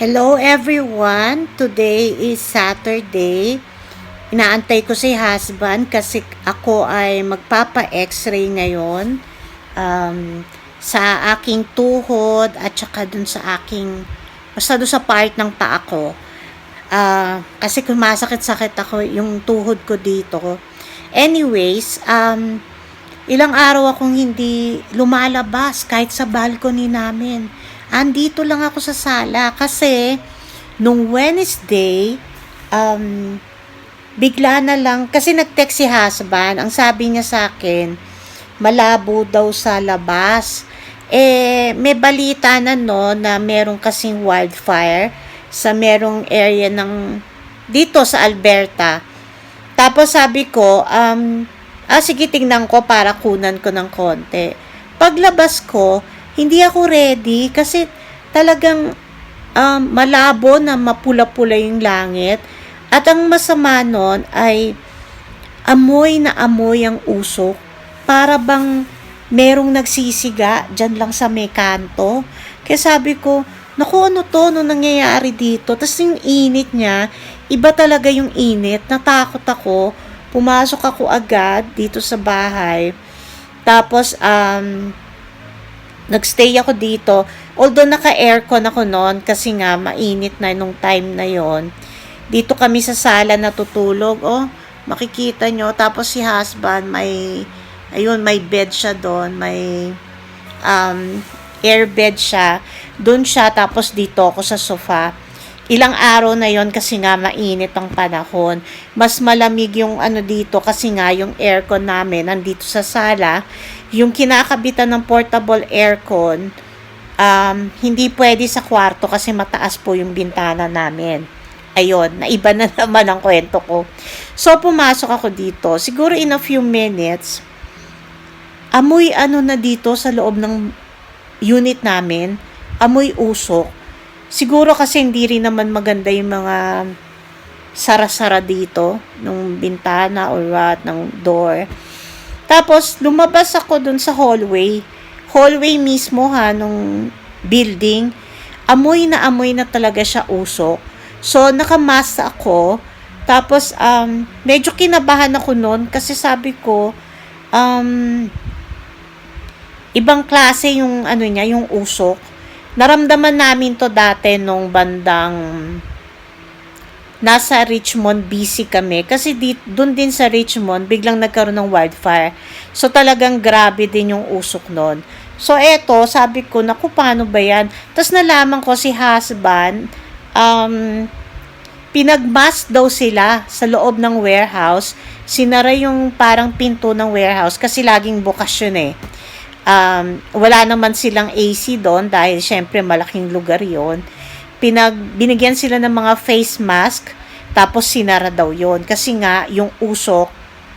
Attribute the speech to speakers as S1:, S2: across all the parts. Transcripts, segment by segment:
S1: Hello everyone! Today is Saturday. Inaantay ko si husband kasi ako ay magpapa-x-ray ngayon sa aking tuhod at saka dun sa aking basta dun sa part ng paa ko. Kasi kumasakit-sakit ako yung tuhod ko dito. Anyways, ilang araw akong hindi lumalabas kahit sa balcony namin. Andito lang ako sa sala kasi nung Wednesday, bigla na lang, kasi nag-text si husband, ang sabi niya sa akin, malabo daw sa labas. May balita na no, na merong kasing wildfire sa merong area ng, dito sa Alberta. Tapos sabi ko, sige tingnan ko para kunan ko ng konti. Paglabas ko, hindi ako ready kasi talagang malabo na mapula-pula yung langit. At ang masama nun ay amoy na amoy ang usok. Para bang merong nagsisiga dyan lang sa may kanto. Kaya sabi ko, naku ano to, ano nangyayari dito? Tapos yung init niya, iba talaga yung init. Natakot ako. Pumasok ako agad dito sa bahay. Tapos, nagstay ako dito. Although naka-aircon ako noon kasi nga mainit na nung time na yon. Dito kami sa sala natutulog. Oh, makikita nyo. Tapos si husband may bed siya doon. May air bed siya. Doon siya tapos dito ako sa sofa. Ilang araw na yon kasi nga mainit ang panahon. Mas malamig yung dito kasi nga yung aircon namin nandito sa sala. Yung kinakabitan ng portable aircon, hindi pwede sa kwarto kasi mataas po yung bintana namin. Ayun, naiba na naman ang kwento ko. So, pumasok ako dito. Siguro in a few minutes, amoy na dito sa loob ng unit namin. Amoy usok. Siguro kasi hindi rin naman maganda yung mga sara-sara dito, ng bintana or ng door. Tapos, lumabas ako dun sa hallway. Hallway mismo nung building. Amoy na talaga siya usok. So, nakamask ako. Tapos, medyo kinabahan ako nun kasi sabi ko, ibang klase yung niya, yung usok. Naramdaman namin to dati nung bandang nasa Richmond, BC kami. Kasi doon din sa Richmond, biglang nagkaroon ng wildfire. So, talagang grabe din yung usok nun. So, eto, sabi ko, naku, paano ba yan? Tapos, nalaman ko si husband, pinagmask daw sila sa loob ng warehouse. Sinara yung parang pinto ng warehouse kasi laging bukas yun wala naman silang AC doon dahil syempre malaking lugar yon. Binigyan sila ng mga face mask, tapos sinara daw yon kasi nga yung usok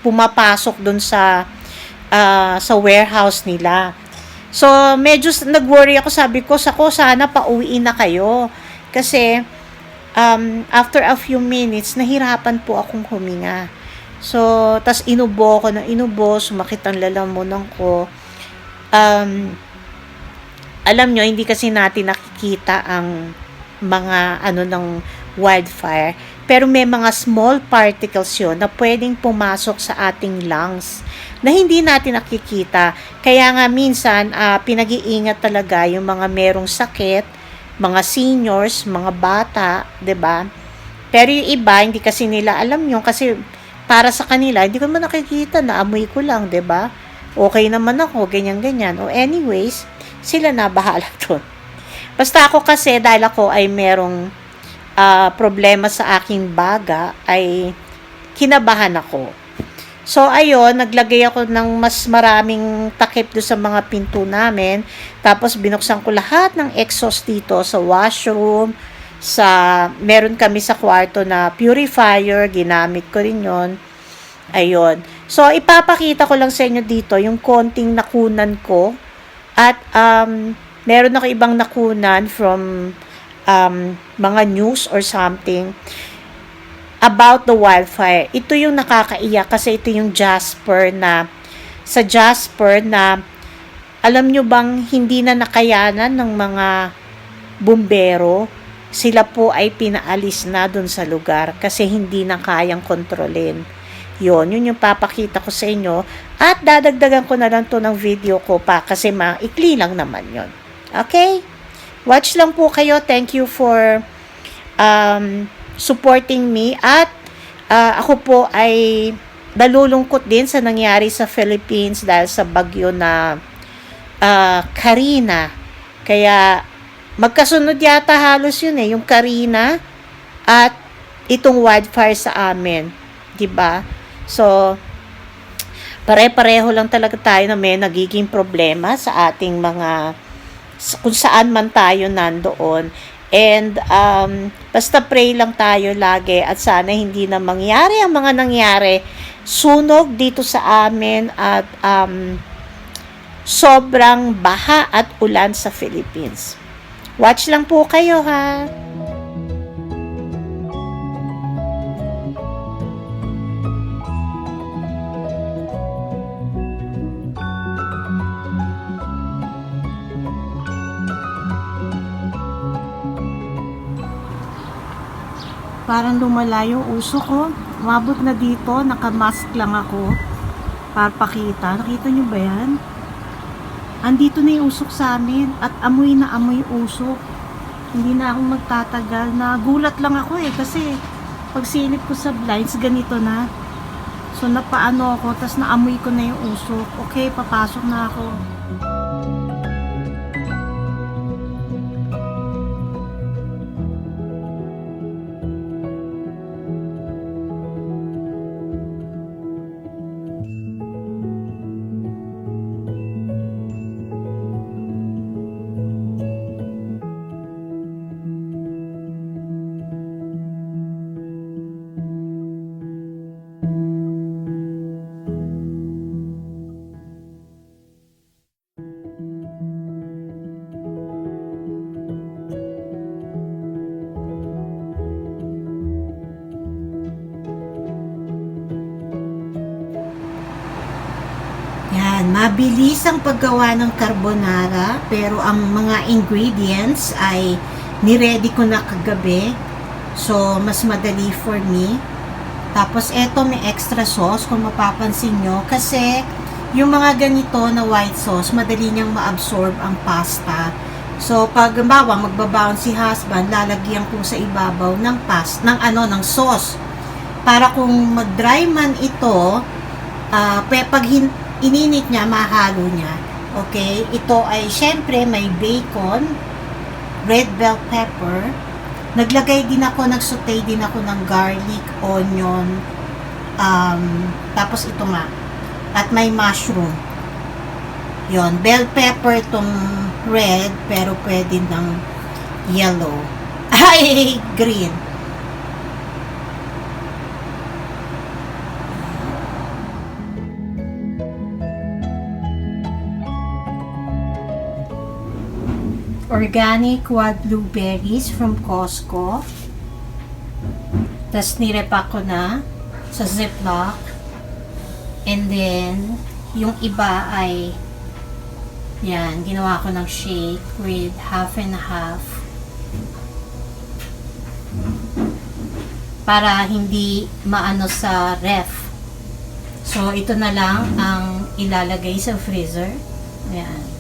S1: pumapasok dun sa warehouse nila. So medyo nag-worry ako, sabi ko sana pauwiin na kayo kasi after a few minutes nahirapan po akong huminga. So tas inubo ko ng inubo, sumakit ang lalamunan ko. Alam nyo, hindi kasi natin nakikita ang mga ng wildfire, pero may mga small particles yun na pwedeng pumasok sa ating lungs na hindi natin nakikita. Kaya nga minsan pinag-iingat talaga yung mga merong sakit, mga seniors, mga bata, 'di ba? Pero yung iba hindi kasi nila alam yun kasi para sa kanila hindi ko man nakikita, na amoy ko lang, 'di ba? Okay naman ako, ganyan-ganyan. O anyways, sila na bahala doon. Basta ako kasi, dahil ako ay merong problema sa aking baga, ay kinabahan ako. So, ayun, naglagay ako ng mas maraming takip doon sa mga pinto namin. Tapos, binuksan ko lahat ng exhaust dito sa washroom. Meron kami sa kwarto na purifier, ginamit ko rin yon. Ayun. So, ipapakita ko lang sa inyo dito yung konting nakunan ko. At, meron ako ibang nakunan from mga news or something about the wildfire. Ito yung nakakaiyak kasi ito yung Jasper na alam nyo bang hindi na nakayanan ng mga bumbero sila po ay pinaalis na dun sa lugar kasi hindi na kayang kontrolin. Yun yung papakita ko sa inyo at dadagdagan ko na lang to ng video ko pa kasi maikli lang naman yun. Okay? Watch lang po kayo. Thank you for supporting me at ako po ay nalulungkot din sa nangyari sa Philippines dahil sa bagyo na Karina. Kaya magkasunod yata halos yun yung Karina at itong wildfire sa amin, 'di ba? So pare-pareho lang talaga tayo na may nagiging problema sa ating mga kung saan man tayo nandoon. And basta pray lang tayo lagi at sana hindi na mangyari ang mga nangyari, sunog dito sa amin at sobrang baha at ulan sa Philippines. Watch lang po kayo ha. Parang lumala yung uso ko. Umabot na dito, nakamask lang ako para pakita. Nakita nyo ba yan? Andito na yung usok sa amin at amoy na amoy usok. Hindi na ako magtatagal. Nagulat lang ako kasi pag silip ko sa blinds, ganito na. So napaano ako, tas naamoy ko na yung usok. Okay, papasok na ako. Mabilis ang paggawa ng carbonara pero ang mga ingredients ay niready ko na kagabi. So, mas madali for me. Tapos, eto may extra sauce kung mapapansin nyo. Kasi, yung mga ganito na white sauce, madali niyang ma-absorb ang pasta. So, pag magbabaon si husband, lalagyan ko sa ibabaw ng ng sauce. Para kung mag-dry man ito, pag ininit niya, mahalo niya. Okay? Ito ay, syempre, may bacon, red bell pepper. Naglagay din ako, nagsaute din ako ng garlic, onion, tapos ito nga. At may mushroom. Yon, bell pepper tong red, pero pwede ng yellow. Ay, green. Organic wild blueberries from Costco. Tapos nirepack ko na sa Ziploc. And then, yung iba ay yan, ginawa ko ng shake with half and half. Para hindi maano sa ref. So, ito na lang ang ilalagay sa freezer. Yan.